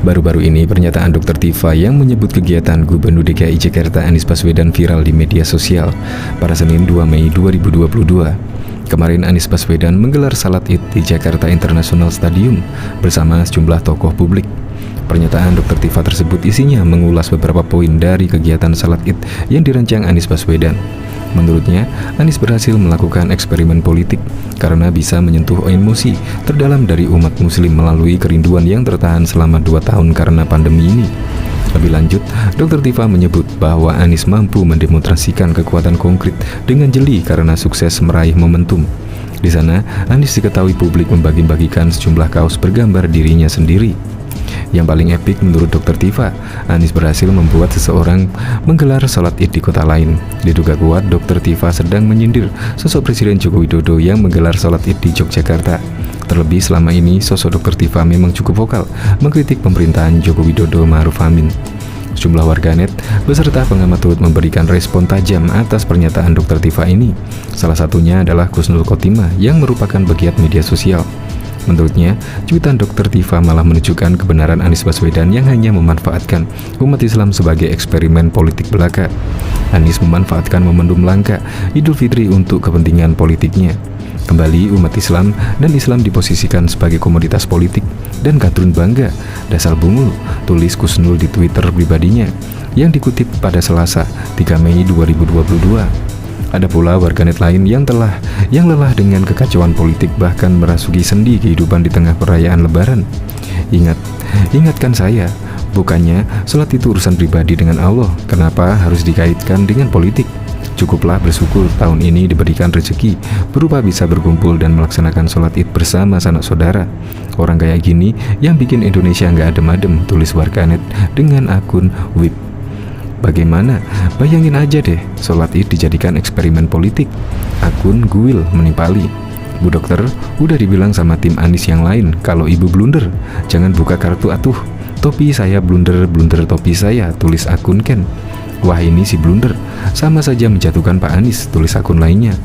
Baru-baru ini pernyataan Dr. Tifa yang menyebut kegiatan Gubernur DKI Jakarta Anies Baswedan viral di media sosial pada Senin 2 Mei 2022. Kemarin Anies Baswedan menggelar salat Id di Jakarta International Stadium bersama sejumlah tokoh publik. Pernyataan Dr. Tifa tersebut isinya mengulas beberapa poin dari kegiatan salat Id yang dirancang Anies Baswedan. Menurutnya, Anies berhasil melakukan eksperimen politik karena bisa menyentuh emosi terdalam dari umat muslim melalui kerinduan yang tertahan selama 2 tahun karena pandemi ini. Lebih lanjut, Dr. Tifa menyebut bahwa Anies mampu mendemonstrasikan kekuatan konkret dengan jeli karena sukses meraih momentum. Di sana, Anies diketahui publik membagi-bagikan sejumlah kaos bergambar dirinya sendiri. Yang paling epik menurut Dr. Tifa, Anies berhasil membuat seseorang menggelar sholat Id di kota lain. Diduga kuat Dr. Tifa sedang menyindir sosok Presiden Joko Widodo yang menggelar sholat Id di Yogyakarta. Terlebih selama ini sosok Dr. Tifa memang cukup vokal mengkritik pemerintahan Joko Widodo Ma'ruf Amin. Sejumlah warganet beserta pengamat turut memberikan respon tajam atas pernyataan Dr. Tifa ini. Salah satunya adalah Kusnul Khotimah yang merupakan pegiat media sosial. Menurutnya, cuitan Dr. Tifa malah menunjukkan kebenaran Anies Baswedan yang hanya memanfaatkan umat Islam sebagai eksperimen politik belaka. Anies memanfaatkan momentum langka Idul Fitri untuk kepentingan politiknya. Kembali umat Islam dan Islam diposisikan sebagai komoditas politik dan kadrun bangga. Dasar bungul, tulis Kusnul di Twitter pribadinya yang dikutip pada Selasa 3 Mei 2022. Ada pula warganet lain yang lelah dengan kekacauan politik bahkan merasuki sendi kehidupan di tengah perayaan Lebaran. Ingatkan saya, bukannya sholat itu urusan pribadi dengan Allah, kenapa harus dikaitkan dengan politik? Cukuplah bersyukur tahun ini diberikan rezeki berupa bisa berkumpul dan melaksanakan sholat Id bersama sanak saudara. Orang kayak gini yang bikin Indonesia nggak adem-adem, tulis warganet dengan akun WIB. Bagaimana? Bayangin aja deh, sholat Id dijadikan eksperimen politik. Akun Guil menimpali. Bu dokter, udah dibilang sama tim Anies yang lain, kalau ibu blunder, jangan buka kartu atuh. Topi saya blunder topi saya, tulis akun Ken. Wah ini si blunder, sama saja menjatuhkan Pak Anies, tulis akun lainnya.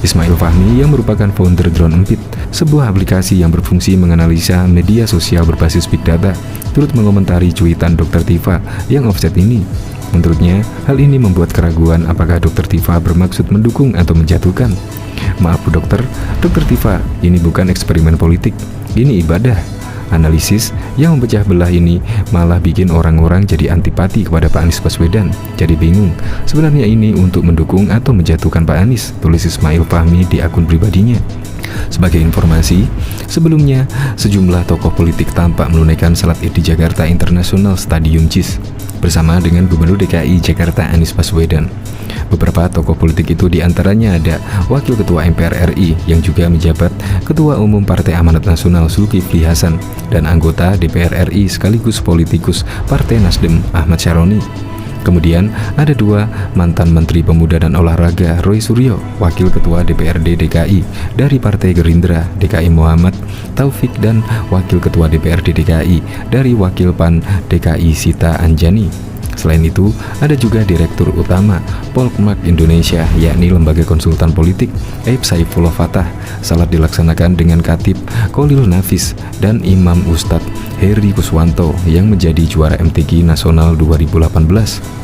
Ismail Fahmi yang merupakan founder Drone Empit, sebuah aplikasi yang berfungsi menganalisa media sosial berbasis big data, turut mengomentari cuitan Dr. Tifa yang offset ini. Menurutnya, hal ini membuat keraguan apakah Dr. Tifa bermaksud mendukung atau menjatuhkan. Maaf Bu Dokter, Dr. Tifa, ini bukan eksperimen politik, ini ibadah. Analisis yang memecah belah ini malah bikin orang-orang jadi antipati kepada Pak Anies Baswedan. Jadi bingung, sebenarnya ini untuk mendukung atau menjatuhkan Pak Anies, tulis Ismail Fahmi di akun pribadinya. Sebagai informasi, sebelumnya sejumlah tokoh politik tampak menunaikan salat Id di Jakarta International Stadium JIS bersama dengan Gubernur DKI Jakarta Anies Baswedan. Beberapa tokoh politik itu diantaranya ada Wakil Ketua MPR RI yang juga menjabat Ketua Umum Partai Amanat Nasional Zulkifli Hasan dan anggota DPR RI sekaligus politikus Partai Nasdem Ahmad Syaroni. Kemudian ada 2 mantan Menteri Pemuda dan Olahraga, Roy Suryo, Wakil Ketua DPRD DKI dari Partai Gerindra DKI Muhammad Taufik, dan Wakil Ketua DPRD DKI dari Wakil PAN DKI Sita Anjani. Selain itu, ada juga Direktur Utama Polmark Indonesia, yakni lembaga konsultan politik Aib Saifullah Fatah. Salat dilaksanakan dengan Khatib Kholil Nafis dan Imam Ustadz Heri Kuswanto yang menjadi juara MTQ Nasional 2018.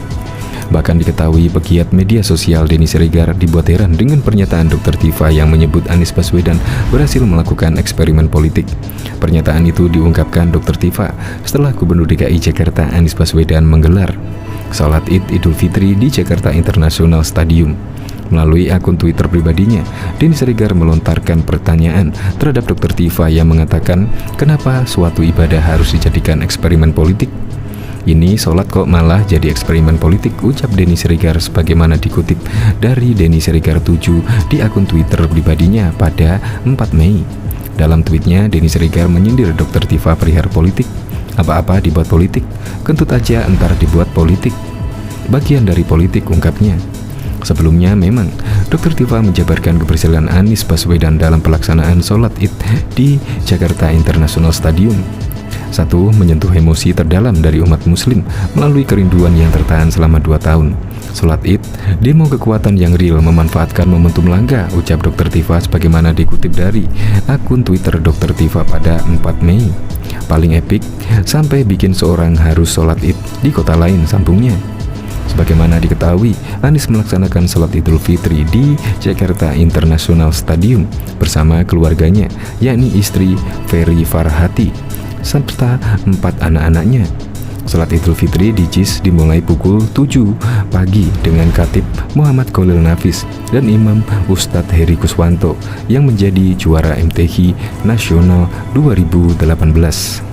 Bahkan diketahui pegiat media sosial Denny Siregar dibuat heran dengan pernyataan Dr. Tifa yang menyebut Anies Baswedan berhasil melakukan eksperimen politik. Pernyataan itu diungkapkan Dr. Tifa setelah Gubernur DKI Jakarta Anies Baswedan menggelar sholat Id Idul Fitri di Jakarta International Stadium. Melalui akun Twitter pribadinya, Denny Siregar melontarkan pertanyaan terhadap Dr. Tifa yang mengatakan, kenapa suatu ibadah harus dijadikan eksperimen politik? Ini sholat kok malah jadi eksperimen politik, ucap Denny Siregar sebagaimana dikutip dari Denny Siregar 7 di akun Twitter pribadinya pada 4 Mei. Dalam tweetnya, Denny Siregar menyindir Dr. Tifa perihal politik. Apa-apa dibuat politik, kentut aja entar dibuat politik. Bagian dari politik, ungkapnya. Sebelumnya memang Dr. Tifa menjabarkan keberhasilan Anies Baswedan dalam pelaksanaan sholat Id di Jakarta International Stadium. 1. Menyentuh emosi terdalam dari umat muslim melalui kerinduan yang tertahan selama 2 tahun. Sholat Id, demo kekuatan yang real memanfaatkan momentum langka, ucap Dr. Tifa sebagaimana dikutip dari akun Twitter Dr. Tifa pada 4 Mei. paling epik sampai bikin seorang harus sholat id di kota lain, sambungnya. Sebagaimana diketahui, Anies melaksanakan sholat Idul Fitri di Jakarta International Stadium bersama keluarganya, yakni istri Ferry Farhati serta 4 anak-anaknya. Sholat Idul Fitri di JIS dimulai pukul 7 pagi dengan Khatib Muhammad Khalil Nafis dan Imam Ustadz Heri Kuswanto yang menjadi juara MTQ Nasional 2018.